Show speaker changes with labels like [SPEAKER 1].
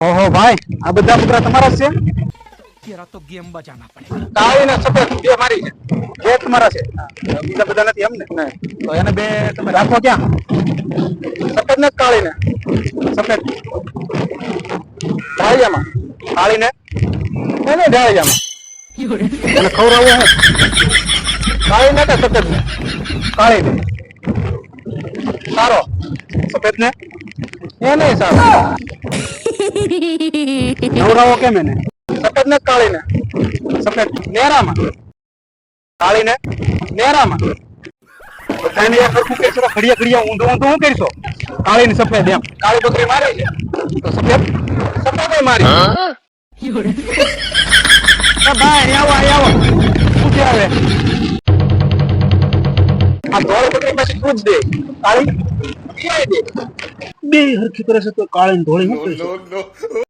[SPEAKER 1] ઓહો ભાઈ, આ બધા બકરા તમારા જ છે?
[SPEAKER 2] तेरा तो गेम बजाना पड़ेगा।
[SPEAKER 1] કાળી ને સફેદ બે મારી છે. બે તમારા છે. બીજા બધા નથી એમ ને? નહીં. તો એને બે તમે રાખો ક્યાં? સફેદ ને કાળી ને? સફેદ ઢાળિયામાં, કાળી ને એને ઢાળિયામાં. એને ખવડાવવું હે કાળી ને કે સફેદ ને? કાળી ને. સારો સફેદ ને એ નહીં સારો. નવરાવો કેમ એને? સફેદ ને કાળી ને? સફેદ નેરામાં, કાળી ને નેરામાં. બધાને એક સરખું કહેશો તો ઘડિયા ઘડિયા ઊંધું ઊંધું શું કરશો? કાળી ને સફેદ એમ. કાળી બકરી મારી છે તો સફેદ સફેદ મારી. ભાઈ આવો આવો શું છે હવે? આ ધોળ બકરી પછી તું જ દે, કાળી દે. બે હરખી કરે છે તો કાળી ને ધોળી શું કરશો?